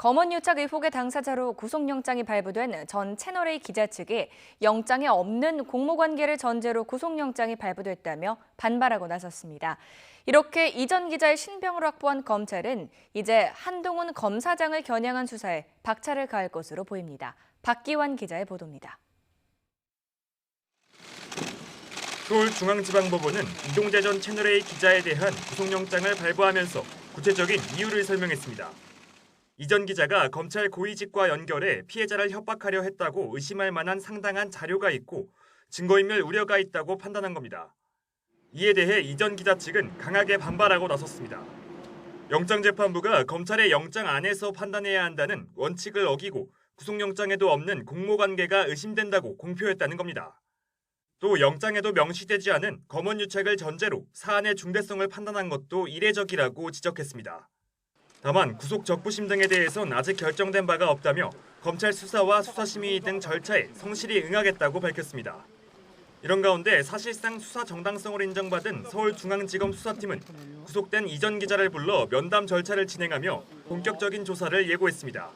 검언유착 의혹의 당사자로 구속영장이 발부된 전 채널A 기자 측이 영장에 없는 공모관계를 전제로 구속영장이 발부됐다며 반발하고 나섰습니다. 이렇게 이 전 기자의 신병을 확보한 검찰은 이제 한동훈 검사장을 겨냥한 수사에 박차를 가할 것으로 보입니다. 박기환 기자의 보도입니다. 서울중앙지방법원은 이동재 전 채널A 기자에 대한 구속영장을 발부하면서 구체적인 이유를 설명했습니다. 이 전 기자가 검찰 고위직과 연결해 피해자를 협박하려 했다고 의심할 만한 상당한 자료가 있고 증거인멸 우려가 있다고 판단한 겁니다. 이에 대해 이 전 기자 측은 강하게 반발하고 나섰습니다. 영장재판부가 검찰의 영장 안에서 판단해야 한다는 원칙을 어기고 구속영장에도 없는 공모관계가 의심된다고 공표했다는 겁니다. 또 영장에도 명시되지 않은 검언유착을 전제로 사안의 중대성을 판단한 것도 이례적이라고 지적했습니다. 다만 구속 적부심 등에 대해선 아직 결정된 바가 없다며 검찰 수사와 수사심의 등 절차에 성실히 응하겠다고 밝혔습니다. 이런 가운데 사실상 수사 정당성을 인정받은 서울중앙지검 수사팀은 구속된 이 전 기자를 불러 면담 절차를 진행하며 본격적인 조사를 예고했습니다.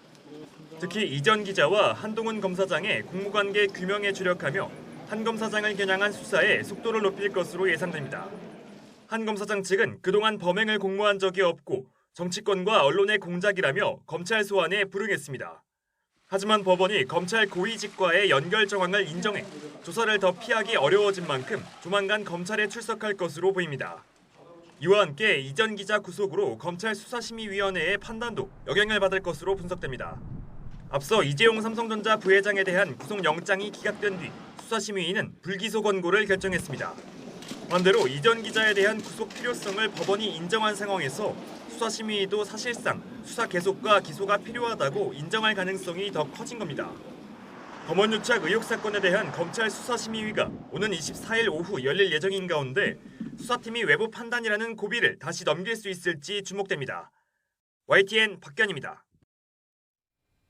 특히 이 전 기자와 한동훈 검사장의 공모관계 규명에 주력하며 한 검사장을 겨냥한 수사에 속도를 높일 것으로 예상됩니다. 한 검사장 측은 그동안 범행을 공모한 적이 없고 정치권과 언론의 공작이라며 검찰 소환에 불응했습니다. 하지만 법원이 검찰 고위직과의 연결 정황을 인정해 조사를 더 피하기 어려워진 만큼 조만간 검찰에 출석할 것으로 보입니다. 이와 함께 이 전 기자 구속으로 검찰 수사심의위원회의 판단도 영향을 받을 것으로 분석됩니다. 앞서 이재용 삼성전자 부회장에 대한 구속영장이 기각된 뒤 수사심의위는 불기소 권고를 결정했습니다. 반대로 이 전 기자에 대한 구속 필요성을 법원이 인정한 상황에서 수사심의위도 사실상 수사 계속과 기소가 필요하다고 인정할 가능성이 더 커진 겁니다. 검언유착 의혹 사건에 대한 검찰 수사심의위가 오는 24일 오후 열릴 예정인 가운데 수사팀이 외부 판단이라는 고비를 다시 넘길 수 있을지 주목됩니다. YTN 박견입니다.